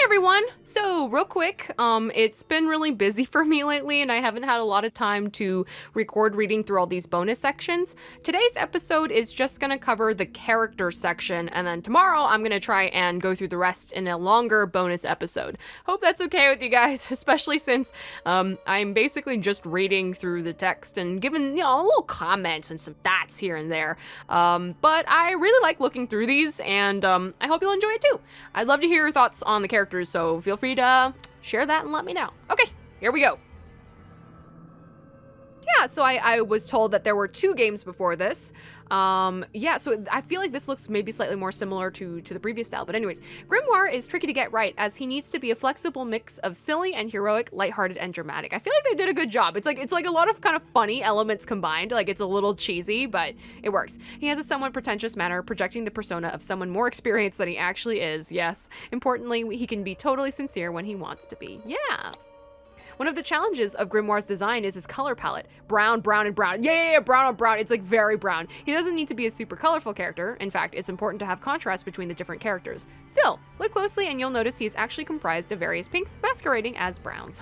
Everyone! So real quick, it's been really busy for me lately and I haven't had a lot of time to record reading through all these bonus sections. Today's episode is just gonna cover the character section, and then tomorrow I'm gonna try and go through the rest in a longer bonus episode. Hope that's okay with you guys, especially since I'm basically just reading through the text and giving, little comments and some thoughts here and there. But I really like looking through these, and I hope you'll enjoy it too. I'd love to hear your thoughts on the characters, so feel free to share that and let me know. Okay, here we go. Yeah, so I was told that there were 2 games before this. Yeah, so I feel like this looks maybe slightly more similar to the previous style. But anyways, Grimoire is tricky to get right, as he needs to be a flexible mix of silly and heroic, lighthearted and dramatic. I feel like they did a good job. It's like a lot of kind of funny elements combined. Like, it's a little cheesy, but it works. He has a somewhat pretentious manner, projecting the persona of someone more experienced than he actually is. Yes. Importantly, he can be totally sincere when he wants to be. Yeah. One of the challenges of Grimoire's design is his color palette. Brown, brown, and brown. Yeah, brown on brown. It's like very brown. He doesn't need to be a super colorful character. In fact, it's important to have contrast between the different characters. Still, look closely and you'll notice he is actually comprised of various pinks masquerading as browns.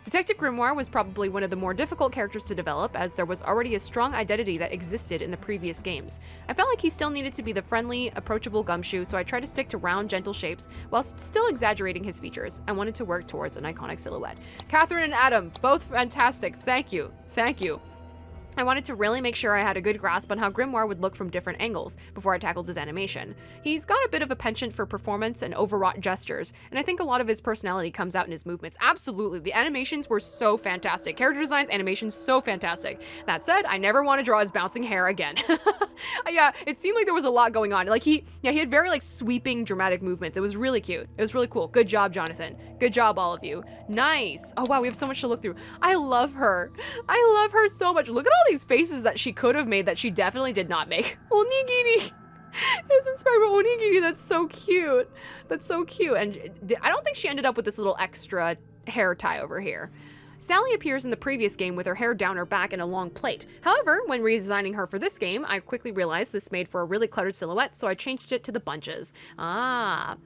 Detective Grimoire was probably one of the more difficult characters to develop, as there was already a strong identity that existed in the previous games. I felt like he still needed to be the friendly, approachable gumshoe, so I tried to stick to round, gentle shapes whilst still exaggerating his features. I wanted to work towards an iconic silhouette. Catherine and Adam, both fantastic. Thank you. Thank you. I wanted to really make sure I had a good grasp on how Grimoire would look from different angles before I tackled his animation. He's got a bit of a penchant for performance and overwrought gestures, and I think a lot of his personality comes out in his movements. Absolutely, the animations were so fantastic. Character designs, animations, so fantastic. That said, I never want to draw his bouncing hair again. Yeah, it seemed like there was a lot going on. Like he had very like sweeping dramatic movements. It was really cute. It was really cool. Good job, Jonathan. Good job, all of you. Nice. Oh wow, we have so much to look through. I love her. I love her so much. Look at all these faces that she could have made that she definitely did not make. Onigiri. It was inspired by Onigiri. That's so cute. That's so cute. And I don't think she ended up with this little extra hair tie over here. Sally appears in the previous game with her hair down her back and a long plait. However, when redesigning her for this game, I quickly realized this made for a really cluttered silhouette, so I changed it to the bunches. Ah.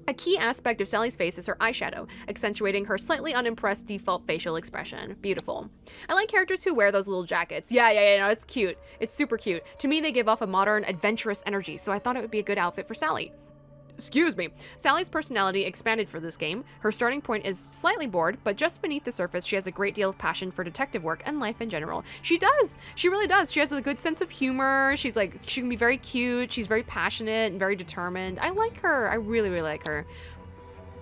A key aspect of Sally's face is her eyeshadow, accentuating her slightly unimpressed default facial expression. Beautiful. I like characters who wear those little jackets. Yeah, no, it's cute. It's super cute. To me, they give off a modern, adventurous energy, so I thought it would be a good outfit for Sally. Excuse me. Sally's personality expanded for this game. Her starting point is slightly bored, but just beneath the surface, she has a great deal of passion for detective work and life in general. She does. She really does. She has a good sense of humor. She can be very cute. She's very passionate and very determined. I like her. I really, really like her.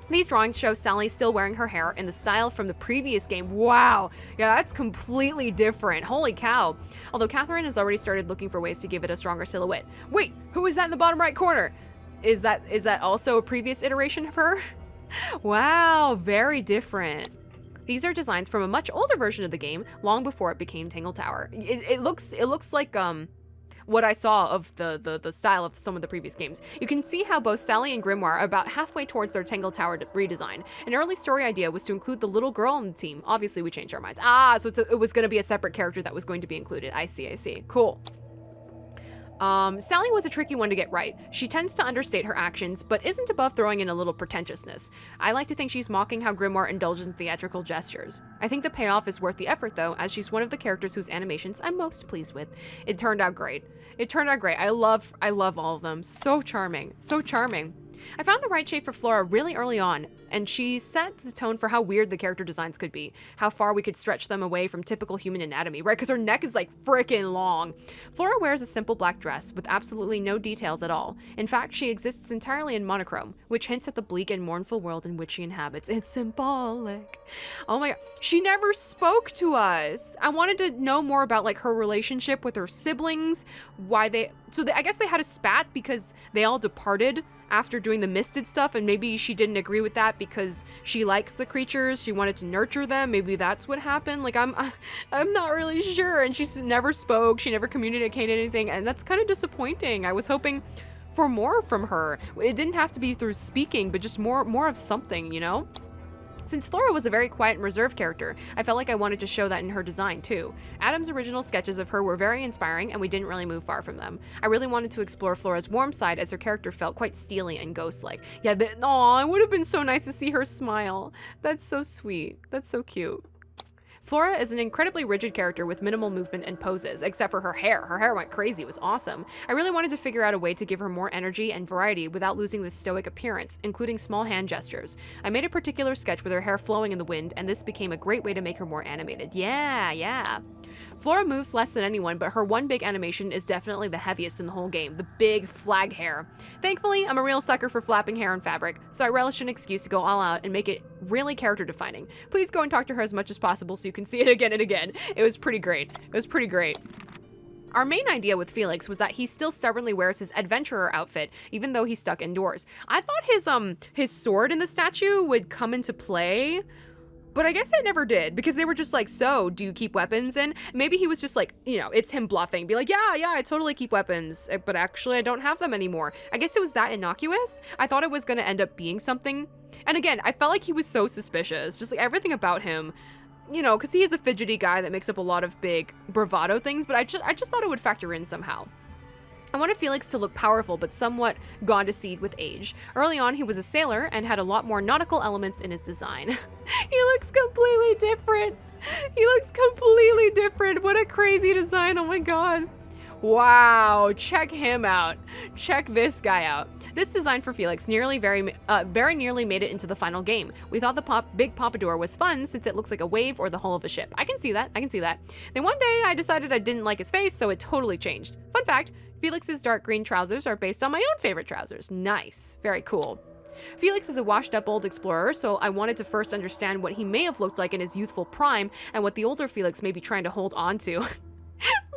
These drawings show Sally still wearing her hair in the style from the previous game. Wow. Yeah, that's completely different. Holy cow. Although Catherine has already started looking for ways to give it a stronger silhouette. Wait, who is that in the bottom right corner? Is that also a previous iteration of her? Wow, very different. These are designs from a much older version of the game, long before it became Tangle Tower. It looks like what I saw of the style of some of the previous games. You can see how both Sally and Grimoire are about halfway towards their Tangle Tower redesign. An early story idea was to include the little girl on the team. Obviously, we changed our minds. Ah, so it was going to be a separate character that was going to be included. I see. Cool. Sally was a tricky one to get right. She tends to understate her actions, but isn't above throwing in a little pretentiousness. I like to think she's mocking how Grimoire indulges in theatrical gestures. I think the payoff is worth the effort though, as she's one of the characters whose animations I'm most pleased with. It turned out great. I love all of them. So charming. So charming. I found the right shape for Flora really early on, and she set the tone for how weird the character designs could be, how far we could stretch them away from typical human anatomy, right? Because her neck is like freaking long. Flora wears a simple black dress with absolutely no details at all. In fact, she exists entirely in monochrome, which hints at the bleak and mournful world in which she inhabits. It's symbolic. Oh my god. She never spoke to us. I wanted to know more about like her relationship with her siblings, I guess they had a spat because they all departed after doing the misted stuff, and maybe she didn't agree with that because she likes the creatures, she wanted to nurture them, maybe that's what happened. Like I'm not really sure, and she never spoke, she never communicated anything, and that's kind of disappointing. I was hoping for more from her. It didn't have to be through speaking, but just more of something, you know? Since Flora was a very quiet and reserved character, I felt like I wanted to show that in her design too. Adam's original sketches of her were very inspiring, and we didn't really move far from them. I really wanted to explore Flora's warm side, as her character felt quite steely and ghost-like. Yeah, aw, it would have been so nice to see her smile. That's so sweet. That's so cute. Flora is an incredibly rigid character with minimal movement and poses, except for her hair. Her hair went crazy, it was awesome. I really wanted to figure out a way to give her more energy and variety without losing this stoic appearance, including small hand gestures. I made a particular sketch with her hair flowing in the wind, and this became a great way to make her more animated. Yeah. Flora moves less than anyone, but her one big animation is definitely the heaviest in the whole game, the big flag hair. Thankfully, I'm a real sucker for flapping hair and fabric, so I relish an excuse to go all out and make it really character defining. Please go and talk to her as much as possible so you can see it again and again. It was pretty great. Our main idea with Felix was that he still stubbornly wears his adventurer outfit, even though he's stuck indoors. I thought his sword in the statue would come into play, but I guess it never did, because they were just like, so, do you keep weapons? And maybe he was just like, you know, it's him bluffing, be like, yeah, I totally keep weapons, but actually I don't have them anymore. I guess it was that innocuous. I thought it was gonna end up being something. And again, I felt like he was so suspicious, just like everything about him, you know, because he is a fidgety guy that makes up a lot of big bravado things, but I just thought it would factor in somehow. I wanted Felix to look powerful, but somewhat gone to seed with age. Early on, he was a sailor and had a lot more nautical elements in his design. He looks completely different. What a crazy design, oh my god. Wow, check him out. Check this guy out. This design for Felix very nearly made it into the final game. We thought the big pompadour was fun since it looks like a wave or the hull of a ship. I can see that. Then one day I decided I didn't like his face, so it totally changed. Fun fact, Felix's dark green trousers are based on my own favorite trousers. Nice. Very cool. Felix is a washed-up old explorer, so I wanted to first understand what he may have looked like in his youthful prime and what the older Felix may be trying to hold on to.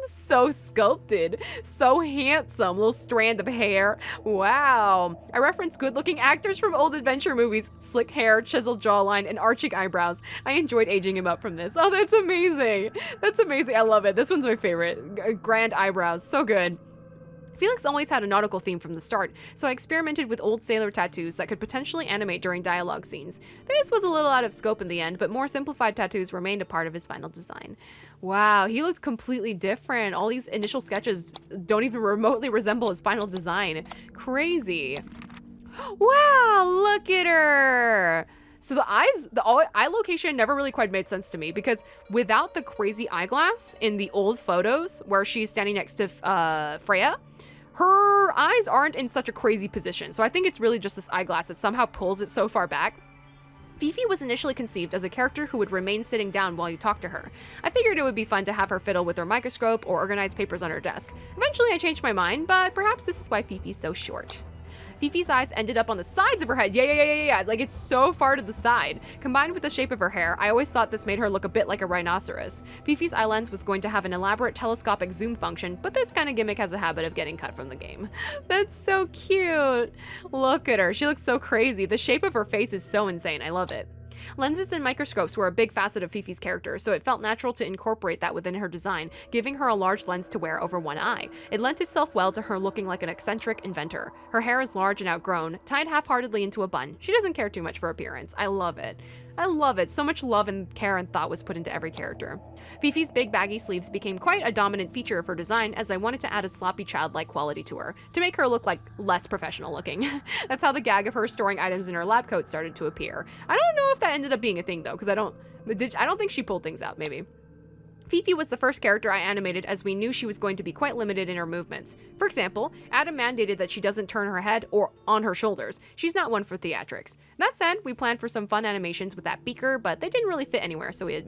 So sculpted, so handsome, little strand of hair. Wow. I referenced good-looking actors from old adventure movies, slick hair, chiseled jawline, and arching eyebrows. I enjoyed aging him up from this. Oh, that's amazing. I love it. This one's my favorite. Grand eyebrows, so good. Felix always had a nautical theme from the start, so I experimented with old sailor tattoos that could potentially animate during dialogue scenes. This was a little out of scope in the end, but more simplified tattoos remained a part of his final design. Wow, he looks completely different. All these initial sketches don't even remotely resemble his final design. Crazy. Wow, look at her. So the eye location never really quite made sense to me, because without the crazy eyeglass in the old photos where she's standing next to Freya, her eyes aren't in such a crazy position. So I think it's really just this eyeglass that somehow pulls it so far back. Fifi was initially conceived as a character who would remain sitting down while you talk to her. I figured it would be fun to have her fiddle with her microscope or organize papers on her desk. Eventually I changed my mind, but perhaps this is why Fifi's so short. Fifi's eyes ended up on the sides of her head. Yeah. Like, it's so far to the side. Combined with the shape of her hair, I always thought this made her look a bit like a rhinoceros. Fifi's eye lens was going to have an elaborate telescopic zoom function, but this kind of gimmick has a habit of getting cut from the game. That's so cute. Look at her. She looks so crazy. The shape of her face is so insane. I love it. Lenses and microscopes were a big facet of Fifi's character, so it felt natural to incorporate that within her design, giving her a large lens to wear over one eye. It lent itself well to her looking like an eccentric inventor. Her hair is large and outgrown, tied half-heartedly into a bun. She doesn't care too much for appearance. I love it. So much love and care and thought was put into every character. Fifi's big baggy sleeves became quite a dominant feature of her design, as I wanted to add a sloppy childlike quality to her, to make her look like less professional looking. That's how the gag of her storing items in her lab coat started to appear. I don't know if that ended up being a thing though, because I don't think she pulled things out, maybe. Fifi was the first character I animated, as we knew she was going to be quite limited in her movements. For example, Adam mandated that she doesn't turn her head or on her shoulders. She's not one for theatrics. That said, we planned for some fun animations with that beaker, but they didn't really fit anywhere, so we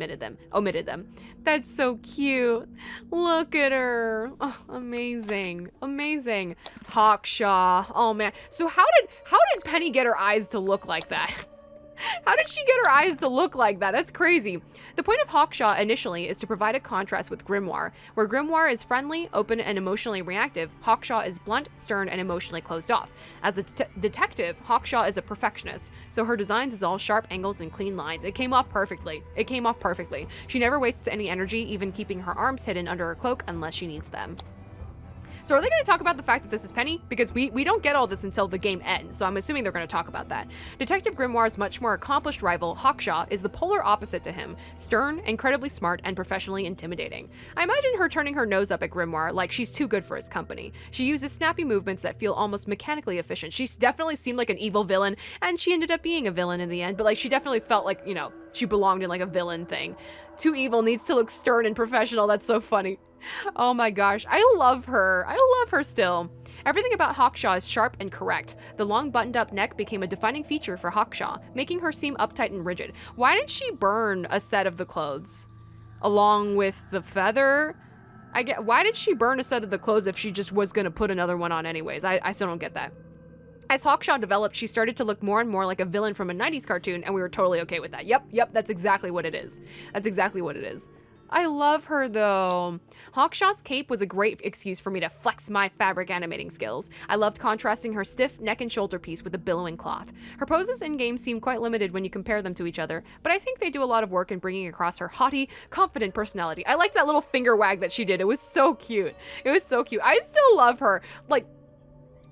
omitted them. That's so cute. Look at her. Oh, amazing. Hawkshaw. Oh man. So how did Penny get her eyes to look like that? How did she get her eyes to look like that? That's crazy. The point of Hawkshaw initially is to provide a contrast with Grimoire. Where Grimoire is friendly, open, and emotionally reactive, Hawkshaw is blunt, stern, and emotionally closed off. As a detective, Hawkshaw is a perfectionist, so her designs is all sharp angles and clean lines. It came off perfectly. She never wastes any energy, even keeping her arms hidden under her cloak unless she needs them. So are they going to talk about the fact that this is Penny? Because we don't get all this until the game ends, so I'm assuming they're going to talk about that. Detective Grimoire's much more accomplished rival, Hawkshaw, is the polar opposite to him. Stern, incredibly smart, and professionally intimidating. I imagine her turning her nose up at Grimoire like she's too good for his company. She uses snappy movements that feel almost mechanically efficient. She definitely seemed like an evil villain, and she ended up being a villain in the end, but like she definitely felt like, you know, she belonged in like a villain thing. Too evil needs to look stern and professional. That's so funny. Oh my gosh, I love her. I love her still. Everything about Hawkshaw is sharp and correct. The long buttoned-up neck became a defining feature for Hawkshaw, making her seem uptight and rigid. Why did she burn a set of the clothes along with the feather? Why did she burn a set of the clothes if she just was gonna put another one on anyways? I still don't get that. As Hawkshaw developed, she started to look more and more like a villain from a 90s cartoon, and we were totally okay with that. Yep, that's exactly what it is. That's exactly what it is. I love her though. Hawkshaw's cape was a great excuse for me to flex my fabric animating skills. I loved contrasting her stiff neck and shoulder piece with the billowing cloth. Her poses in-game seem quite limited when you compare them to each other, but I think they do a lot of work in bringing across her haughty, confident personality. I liked that little finger wag that she did. It was so cute. It was so cute. I still love her. Like,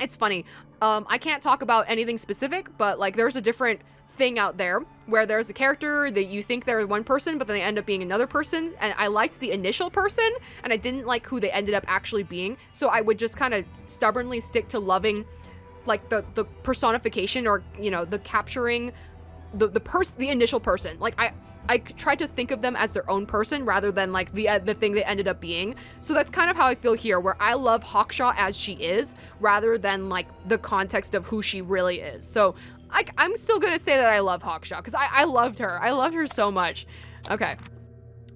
it's funny. I can't talk about anything specific, but like there's a different thing out there where there's a character that you think they're one person, but then they end up being another person. And I liked the initial person and I didn't like who they ended up actually being. So I would just kind of stubbornly stick to loving like the personification, or, you know, the capturing the initial person. Like I tried to think of them as their own person rather than like the thing they ended up being. So that's kind of how I feel here, where I love Hawkshaw as she is rather than like the context of who she really is. So I'm still gonna say that I love Hawkshaw because I loved her. I loved her so much. Okay.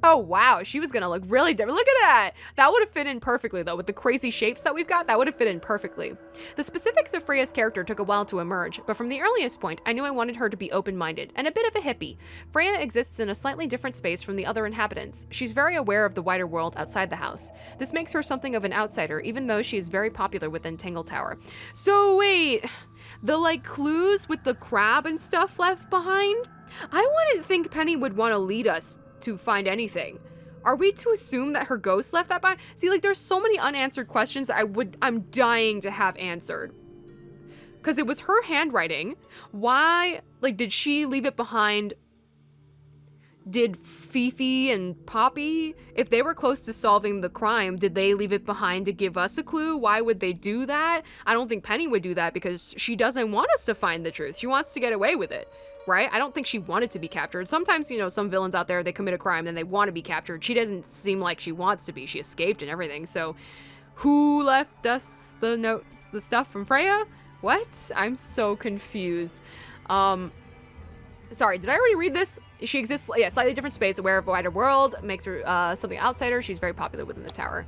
Oh, wow. She was going to look really different. Look at that. That would have fit in perfectly, though. With the crazy shapes that we've got, that would have fit in perfectly. The specifics of Freya's character took a while to emerge, but from the earliest point, I knew I wanted her to be open-minded and a bit of a hippie. Freya exists in a slightly different space from the other inhabitants. She's very aware of the wider world outside the house. This makes her something of an outsider, even though she is very popular within Tangle Tower. So wait, the like clues with the crab and stuff left behind? I wouldn't think Penny would want to lead us to find anything. Are we to assume that her ghost left that behind? See, like there's so many unanswered questions that I'm dying to have answered. Because it was her handwriting. Why, like, did she leave it behind? Did Fifi and Poppy, if they were close to solving the crime, did they leave it behind to give us a clue? Why would they do that? I don't think Penny would do that because she doesn't want us to find the truth. She wants to get away with it. Right? I don't think she wanted to be captured. Sometimes, you know, some villains out there, they commit a crime, then they want to be captured. She doesn't seem like she wants to be. She escaped and everything. So who left us the notes, the stuff from Freya? What? I'm so confused. Sorry, did I already read this? She exists, yeah, slightly different space, aware of a wider world, makes her something outsider. She's very popular within the tower.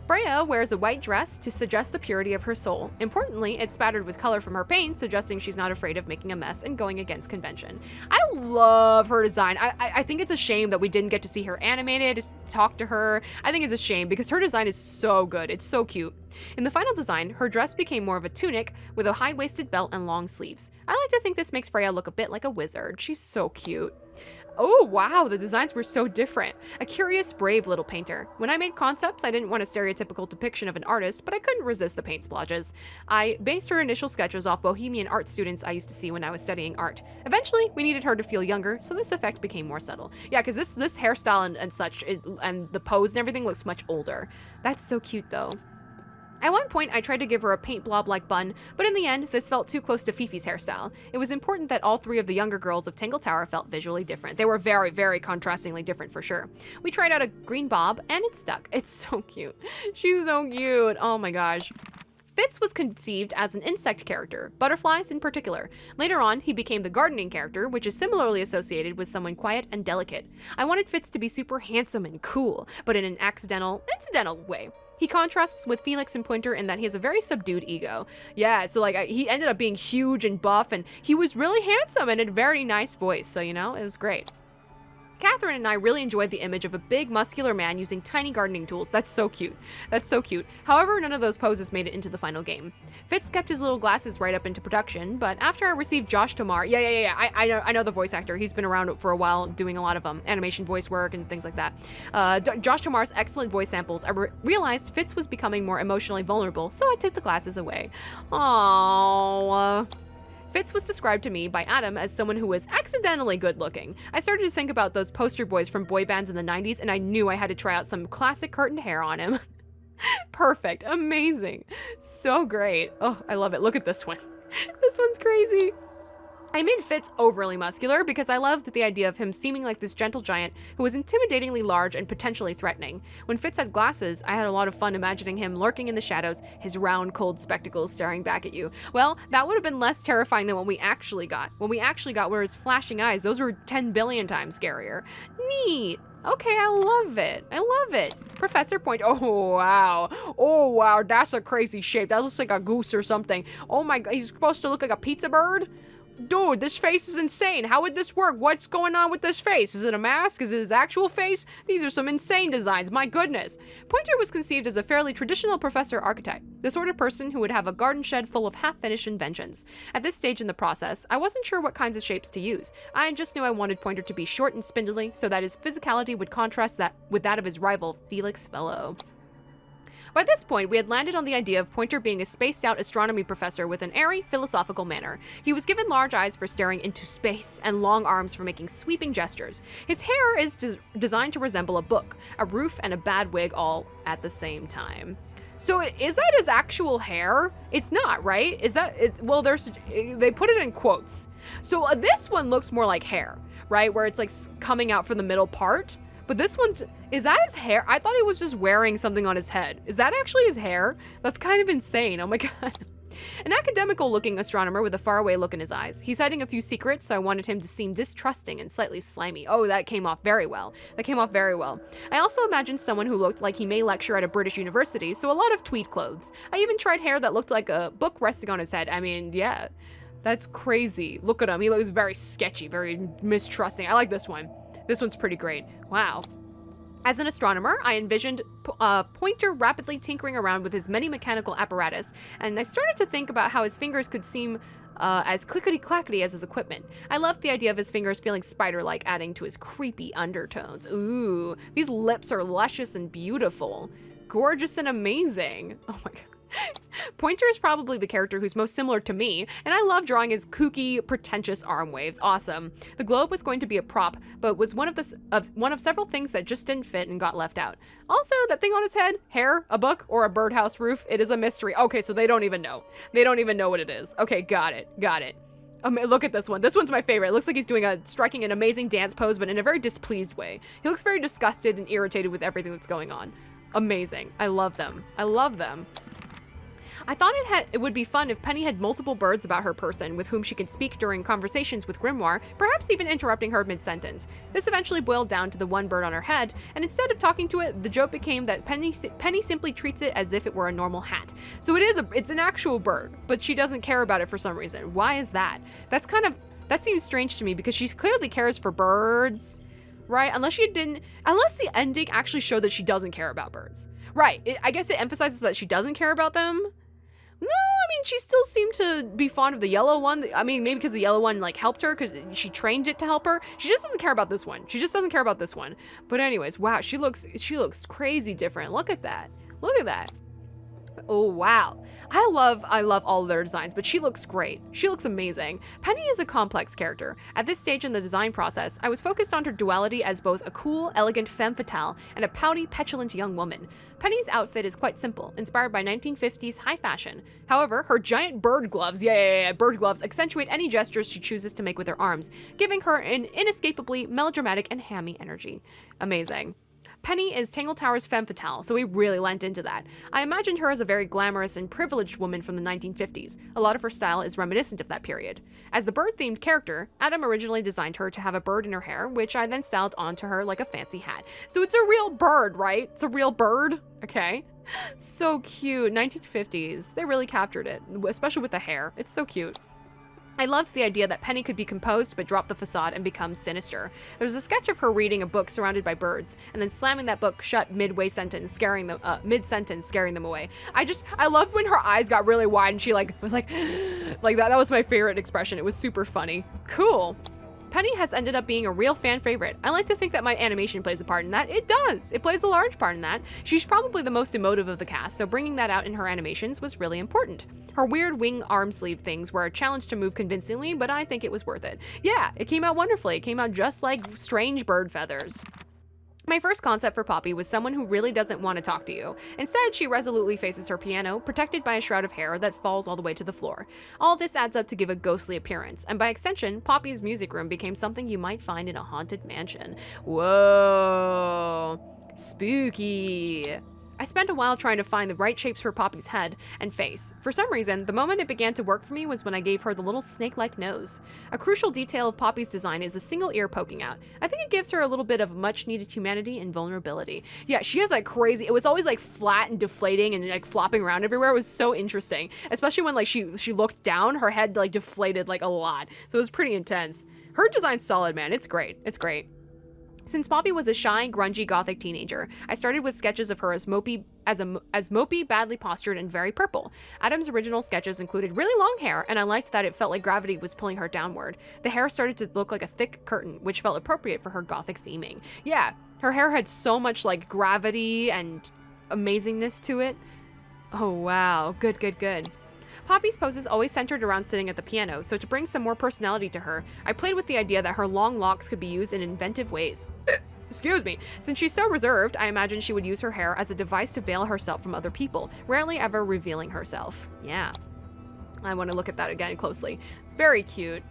Freya wears a white dress to suggest the purity of her soul. Importantly, it's spattered with color from her paint, suggesting she's not afraid of making a mess and going against convention. I love her design. I think it's a shame that we didn't get to see her animated, talk to her. I think it's a shame because her design is so good. It's so cute. In the final design, her dress became more of a tunic with a high-waisted belt and long sleeves. I like to think this makes Freya look a bit like a wizard. She's so cute. Oh, wow, the designs were so different. A curious, brave little painter. When I made concepts, I didn't want a stereotypical depiction of an artist, but I couldn't resist the paint splotches. I based her initial sketches off bohemian art students I used to see when I was studying art. Eventually, we needed her to feel younger, so this effect became more subtle. Yeah, because this hairstyle and such, and the pose and everything looks much older. That's so cute, though. At one point, I tried to give her a paint blob-like bun, but in the end, this felt too close to Fifi's hairstyle. It was important that all three of the younger girls of Tangle Tower felt visually different. They were very, very contrastingly different for sure. We tried out a green bob, and it stuck. It's so cute. She's so cute. Oh my gosh. Fitz was conceived as an insect character, butterflies in particular. Later on, he became the gardening character, which is similarly associated with someone quiet and delicate. I wanted Fitz to be super handsome and cool, but in an incidental way. He contrasts with Felix and Pointer in that he has a very subdued ego. Yeah, so like he ended up being huge and buff, and he was really handsome and had a very nice voice, so you know, it was great. Catherine and I really enjoyed the image of a big, muscular man using tiny gardening tools. That's so cute. That's so cute. However, none of those poses made it into the final game. Fitz kept his little glasses right up into production, but after I received Josh Tomar, I know the voice actor. He's been around for a while doing a lot of animation voice work and things like that. Josh Tomar's excellent voice samples, I realized Fitz was becoming more emotionally vulnerable, so I took the glasses away. Aww. Fitz was described to me by Adam as someone who was accidentally good looking. I started to think about those poster boys from boy bands in the 90s, and I knew I had to try out some classic curtained hair on him. Perfect. Amazing. So great. Oh, I love it. Look at this one. This one's crazy. I made Fitz overly muscular because I loved the idea of him seeming like this gentle giant who was intimidatingly large and potentially threatening. When Fitz had glasses, I had a lot of fun imagining him lurking in the shadows, his round, cold spectacles staring back at you. Well, that would have been less terrifying than what we actually got. What we actually got were his flashing eyes. Those were 10 billion times scarier. Neat. Okay, I love it. I love it. Professor Point. Oh, wow. Oh, wow. That's a crazy shape. That looks like a goose or something. Oh my God. He's supposed to look like a pizza bird? Dude, this face is insane. How would this work? What's going on with this face? Is it a mask? Is it his actual face? These are some insane designs. My goodness. Pointer was conceived as a fairly traditional professor archetype, the sort of person who would have a garden shed full of half-finished inventions. At this stage in the process, I wasn't sure what kinds of shapes to use. I just knew I wanted Pointer to be short and spindly so that his physicality would contrast with that of his rival, Felix Fellow. By this point, we had landed on the idea of Pointer being a spaced-out astronomy professor with an airy, philosophical manner. He was given large eyes for staring into space and long arms for making sweeping gestures. His hair is designed to resemble a book, a roof, and a bad wig all at the same time. So is that his actual hair? It's not, right? Is that it? Well, they put it in quotes. So this one looks more like hair, right? Where it's like coming out from the middle part. But this one's, is that his hair? I thought he was just wearing something on his head. Is that actually his hair? That's kind of insane. Oh my God. An academical looking astronomer with a faraway look in his eyes. He's hiding a few secrets, so I wanted him to seem distrusting and slightly slimy. Oh, that came off very well. That came off very well. I also imagined someone who looked like he may lecture at a British university, so a lot of tweed clothes. I even tried hair that looked like a book resting on his head. I mean, yeah, that's crazy. Look at him. He looks very sketchy, very mistrusting. I like this one. This one's pretty great. Wow. As an astronomer, I envisioned Pointer rapidly tinkering around with his many mechanical apparatus, and I started to think about how his fingers could seem as clickety-clackety as his equipment. I loved the idea of his fingers feeling spider-like, adding to his creepy undertones. Ooh, these lips are luscious and beautiful. Gorgeous and amazing. Oh my God. Pointer is probably the character who's most similar to me, and I love drawing his kooky, pretentious arm waves. Awesome. The globe was going to be a prop, but was one of several things that just didn't fit and got left out. Also, that thing on his head, hair, a book, or a birdhouse roof, it is a mystery. Okay, so they don't even know. They don't even know what it is. Okay, got it. Got it. Look at this one. This one's my favorite. It looks like he's striking an amazing dance pose, but in a very displeased way. He looks very disgusted and irritated with everything that's going on. Amazing. I love them. I love them. I thought it would be fun if Penny had multiple birds about her person with whom she could speak during conversations with Grimoire, perhaps even interrupting her mid-sentence. This eventually boiled down to the one bird on her head, and instead of talking to it, the joke became that Penny simply treats it as if it were a normal hat. So it's an actual bird, but she doesn't care about it for some reason. Why is that? That seems strange to me because she clearly cares for birds, right? Unless the ending actually showed that she doesn't care about birds. Right, I guess it emphasizes that she doesn't care about them. No, I mean, she still seemed to be fond of the yellow one. I mean, maybe because the yellow one, like, helped her because she trained it to help her. She just doesn't care about this one. She just doesn't care about this one. But anyways, wow, she looks crazy different. Look at that. Look at that. Oh, wow. I love all of their designs, but she looks great. She looks amazing. Penny is a complex character. At this stage in the design process, I was focused on her duality as both a cool, elegant femme fatale and a pouty, petulant young woman. Penny's outfit is quite simple, inspired by 1950s high fashion. However, her giant bird gloves, bird gloves, accentuate any gestures she chooses to make with her arms, giving her an inescapably melodramatic and hammy energy. Amazing. Penny is Tangle Tower's femme fatale, so we really lent into that. I imagined her as a very glamorous and privileged woman from the 1950s. A lot of her style is reminiscent of that period. As the bird-themed character, Adam originally designed her to have a bird in her hair, which I then styled onto her like a fancy hat. So it's a real bird, right? It's a real bird? Okay. So cute. 1950s. They really captured it, especially with the hair. It's so cute. I loved the idea that Penny could be composed but drop the facade and become sinister. There was a sketch of her reading a book surrounded by birds and then slamming that book shut mid-sentence, scaring them away. I loved when her eyes got really wide and she was like like that. That was my favorite expression. It was super funny. Cool. Penny has ended up being a real fan favorite. I like to think that my animation plays a part in that. It does. It plays a large part in that. She's probably the most emotive of the cast, so bringing that out in her animations was really important. Her weird wing arm sleeve things were a challenge to move convincingly, but I think it was worth it. Yeah, it came out wonderfully. It came out just like strange bird feathers. My first concept for Poppy was someone who really doesn't want to talk to you. Instead, she resolutely faces her piano, protected by a shroud of hair that falls all the way to the floor. All this adds up to give a ghostly appearance, and by extension, Poppy's music room became something you might find in a haunted mansion. Whoa, spooky. I spent a while trying to find the right shapes for Poppy's head and face. For some reason, the moment it began to work for me was when I gave her the little snake-like nose. A crucial detail of Poppy's design is the single ear poking out. I think it gives her a little bit of much-needed humanity and vulnerability. Yeah, she has crazy, it was always flat and deflating and flopping around everywhere. It was so interesting, especially when she looked down, her head deflated a lot. So it was pretty intense. Her design's solid, man. It's great. It's great. Since Poppy was a shy, grungy gothic teenager, I started with sketches of her as mopey, badly postured, and very purple. Adam's original sketches included really long hair, and I liked that it felt like gravity was pulling her downward. The hair started to look like a thick curtain, which felt appropriate for her gothic theming. Yeah, her hair had so much gravity and amazingness to it. Oh wow, good, good, good. Poppy's poses always centered around sitting at the piano, so to bring some more personality to her, I played with the idea that her long locks could be used in inventive ways. Excuse me. Since she's so reserved, I imagine she would use her hair as a device to veil herself from other people, rarely ever revealing herself. Yeah. I want to look at that again closely. Very cute.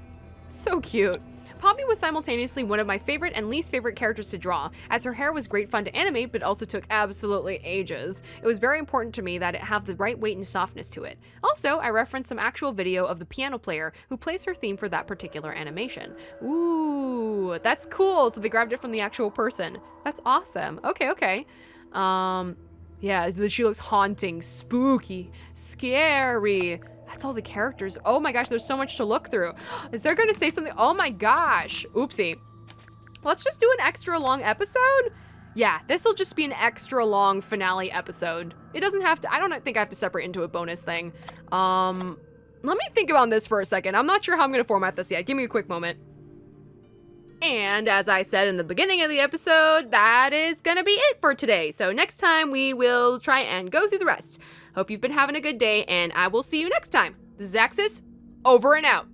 So cute. Poppy was simultaneously one of my favorite and least favorite characters to draw, as her hair was great fun to animate but also took absolutely ages. It was very important to me that it have the right weight and softness to it. Also, I referenced some actual video of the piano player who plays her theme for that particular animation. Ooh, that's cool. So they grabbed it from the actual person. That's awesome. Okay, okay. Yeah, she looks haunting, spooky, scary. That's all the characters. Oh my gosh, there's so much to look through. Is there gonna say something? Oh my gosh. Oopsie. Let's just do an extra long episode. Yeah, this will just be an extra long finale episode. It doesn't have to, I don't think I have to separate into a bonus thing. Let me think about this for a second. I'm not sure how I'm gonna format this yet. Give me a quick moment. And as I said in the beginning of the episode, that is gonna be it for today. So next time we will try and go through the rest. Hope you've been having a good day, and I will see you next time. This is Axis, over and out.